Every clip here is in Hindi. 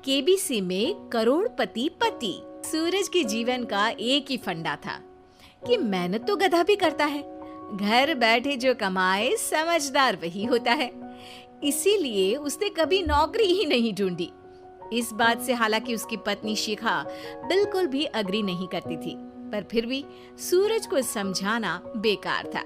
केबीसी में करोड़पति पति। सूरज के जीवन का एक ही फंडा था कि मेहनत तो गधा भी करता है, घर बैठे जो कमाए समझदार वही होता है। इसीलिए उसने कभी नौकरी ही नहीं ढूंढी। इस बात से हालांकि उसकी पत्नी शिखा बिल्कुल भी अग्री नहीं करती थी, पर फिर भी सूरज को समझाना बेकार था।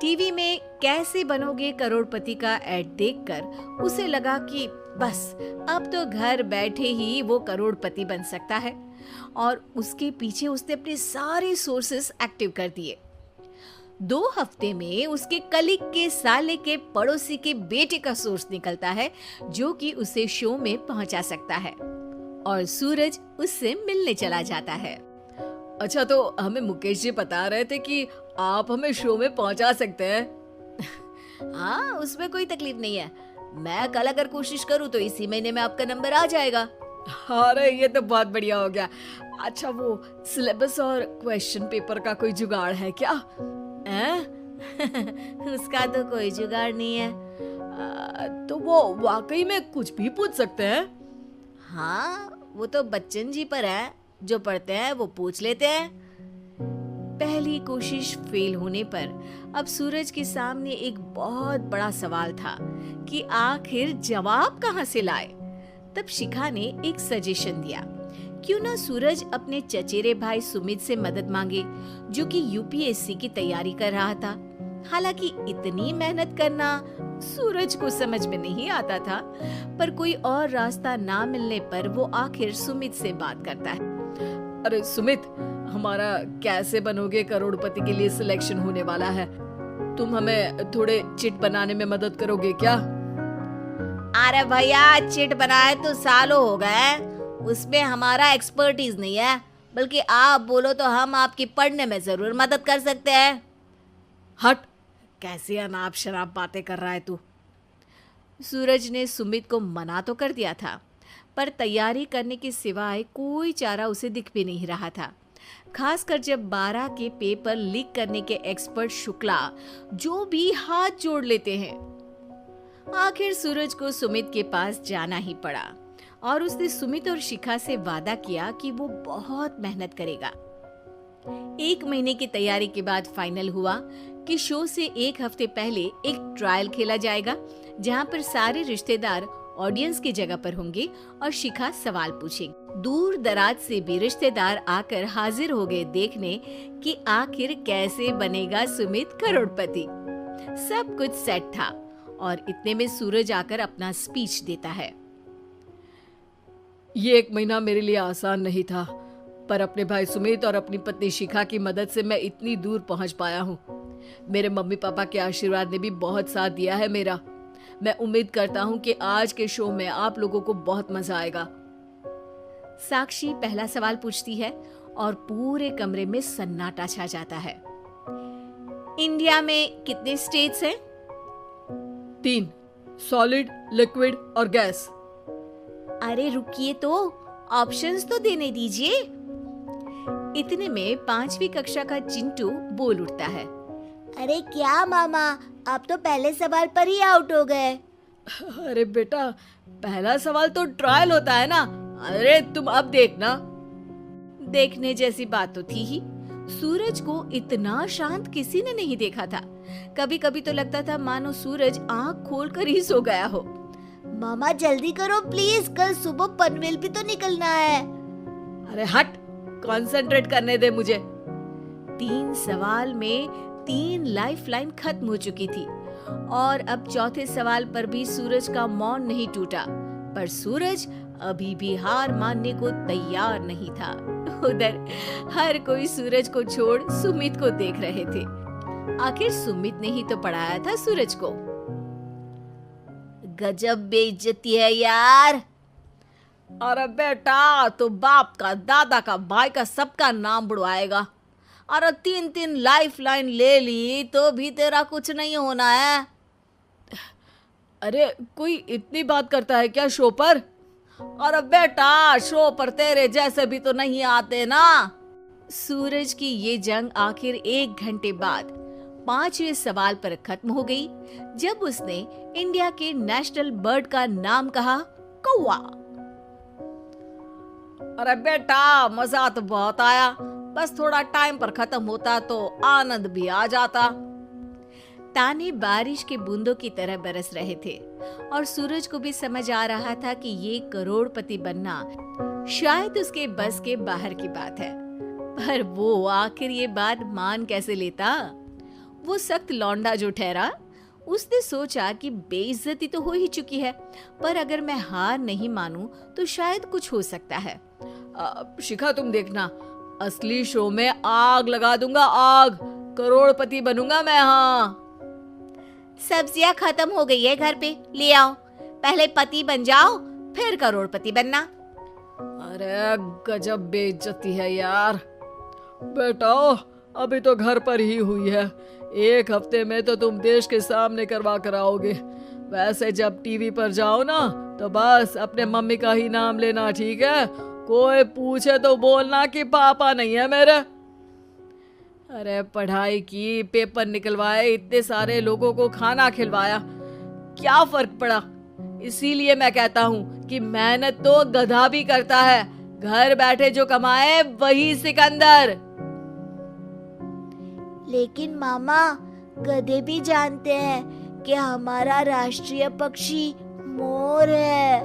टीवी में कैसे बनोगे करोड़पति का ऐड देखकर उसे लगा कि बस अब तो घर बैठे ही वो करोड़पति बन सकता है, और उसके पीछे उसने अपने सारे सोर्सेस एक्टिव कर दिए। 2 हफ्ते में उसके कलीग के साले के पड़ोसी के बेटे का सोर्स निकलता है जो कि उसे शो में पहुंचा सकता है, और सूरज उससे मिलने चला जाता है। अच्छा, तो हमें मुकेश जी बता रहे थे कि आप हमें शो में पहुंचा सकते हैं। हाँ, उसमें कोई तकलीफ नहीं है। मैं कल अगर कोशिश करूँ तो इसी महीने में आपका नंबर आ जाएगा। अरे ये तो बहुत बढ़िया हो गया। अच्छा, वो सिलेबस और क्वेश्चन पेपर का कोई जुगाड़ है क्या? उसका तो कोई जुगाड़ नहीं है। तो वो वाकई में कुछ भी पूछ सकते हैं? हाँ, वो तो बच्चन जी पर है, जो पढ़ते हैं वो पूछ लेते हैं। पहली कोशिश फेल होने पर अब सूरज के सामने एक बहुत बड़ा सवाल था कि आखिर जवाब कहाँ से लाए। तब शिखा ने एक सजेशन दिया, क्यों ना सूरज अपने चचेरे भाई सुमित से मदद मांगे, जो कि यूपीएससी की तैयारी कर रहा था। हालांकि इतनी मेहनत करना सूरज को समझ में नहीं आता था, पर कोई और रास्ता ना मिलने पर वो आखिर सुमित से बात करता है। अरे सुमित, हमारा कैसे बनोगे करोड़पति के लिए सिलेक्शन होने वाला है। तुम हमें थोड़े चिट बनाने में मदद करोगे क्या? अरे भैया, चिट बनाए तो सालों हो गए, उसमें हमारा एक्सपर्टीज नहीं है। बल्कि आप बोलो तो हम आपकी पढ़ने में जरूर मदद कर सकते हैं। हट, कैसी अनाप शराब बातें कर रहा है तू। सूरज ने सुमित को मना तो कर दिया था, पर तैयारी करने के सिवाय कोई चारा उसे दिख भी नहीं रहा था। खासकर जब 12 के पेपर लीक करने के एक्सपर्ट शुक्ला जो भी हाथ जोड़ लेते हैं। आखिर सूरज को सुमित के पास जाना ही पड़ा, और उसने सुमित और शिखा से वादा किया कि वो बहुत मेहनत करेगा। 1 महीने की तैयारी के बाद फाइनल हुआ कि शो से 1 हफ्ते पहले एक ट्रायल खेला जाएगा, जहां पर सारे रिश्तेदार ऑडियंस की जगह पर होंगे और शिखा सवाल पूछेंगी। दूर दराज से भी रिश्तेदार आकर हाजिर हो गए देखने कि आखिर कैसे बनेगा सुमित करोड़पति। सब कुछ सेट था, और इतने में सूरज आकर अपना स्पीच देता है। ये 1 महीना मेरे लिए आसान नहीं था, पर अपने भाई सुमित और अपनी पत्नी शिखा की मदद से मैं इतनी दूर पहुंच पाया हूँ। मेरे मम्मी पापा के आशीर्वाद ने भी बहुत साथ दिया है मेरा। मैं उम्मीद करता हूँ कि आज के शो में आप लोगों को बहुत मजा आएगा। साक्षी पहला सवाल पूछती है और पूरे कमरे में सन्नाटा छा जाता है। इंडिया में कितने स्टेट्स हैं? 3, सॉलिड, लिक्विड और गैस। अरे रुकिए, तो ऑप्शंस तो देने दीजिए। इतने में 5वीं कक्षा का चिंटू बोल उठता है। अरे क्या मामा, आप तो पहले सवाल पर ही आउट हो गए। अरे बेटा, पहला सवाल तो ट्रायल होता है ना। अरे तुम अब देखना। देखने जैसी बात तो थी ही। सूरज को इतना शांत किसी ने नहीं देखा था। कभी कभी तो लगता था मानो सूरज आंख खोलकर ही सो गया हो। मामा जल्दी करो प्लीज, कल सुबह पनवेल भी तो निकलना है। अरे हट, कंसंट्रेट करने दे मुझे। 3 सवाल में 3 लाइफलाइन खत्म हो चुकी थी, और अब चौथे सवाल पर भी सूरज का मौन नहीं टूटा। पर सूरज अभी भी हार मानने को तैयार नहीं था। उधर हर कोई सूरज को छोड़ सुमित को देख रहे थे। आखिर सुमित ने ही तो पढ़ाया था सूरज को। गजब बेइज्जती है यार। अरे बेटा, तो बाप का, दादा का, भाई का, सबका नाम बुड़वाएगा। अरे 3 लाइफलाइन ले ली तो भी तेरा कुछ नहीं होना है। अरे कोई इतनी बात करता है क्या शो पर? अरे बेटा, शो पर तेरे जैसे भी तो नहीं आते ना। सूरज की ये जंग आखिर 1 घंटे बाद 5वें सवाल पर खत्म हो गई, जब उसने इंडिया के नेशनल बर्ड का नाम कहा, कौवा। अरे बेटा, मजा तो बहुत आया, बस थोड़ा टाइम पर खत्म होता तो आनंद भी आ जाता। ताने बारिश के बूंदों की तरह बरस रहे थे और सूरज को भी समझ आ रहा था कि ये करोड़पति बनना शायद उसके बस के बाहर की बात है। पर वो आखिर ये बात मान कैसे लेता? वो सख्त लौंडा जो ठहरा, उसने सोचा कि बेइज्जती तो हो ही चुकी है, पर अगर मैं हार नहीं मानूं तो शायद कुछ हो सकता है। शिखा, तुम देखना, असली शो में आग लगा दूंगा, आग, करोड़पति बनूंगा मैं। हाँ, सब्जियां खत्म हो गई है घर पे, ले आओ। पहले पति बन जाओ, फिर करोड़पति बनना। अरे गजब बेइज्जती है यार। बेटा, अभी तो घर पर ही हुई है, 1 हफ्ते में तो तुम देश के सामने करवा कर आओगे। वैसे जब टीवी पर जाओ ना तो बस अपने मम्मी का ही नाम लेना, ठीक है? कोई पूछे तो बोलना कि पापा नहीं है मेरे। अरे पढ़ाई की, पेपर निकलवाए, इतने सारे लोगों को खाना खिलवाया, क्या फर्क पड़ा? इसीलिए मैं कहता हूँ कि मेहनत तो गधा भी करता है, घर बैठे जो कमाए वही सिकंदर। लेकिन मामा, गधे भी जानते हैं कि हमारा राष्ट्रीय पक्षी मोर है।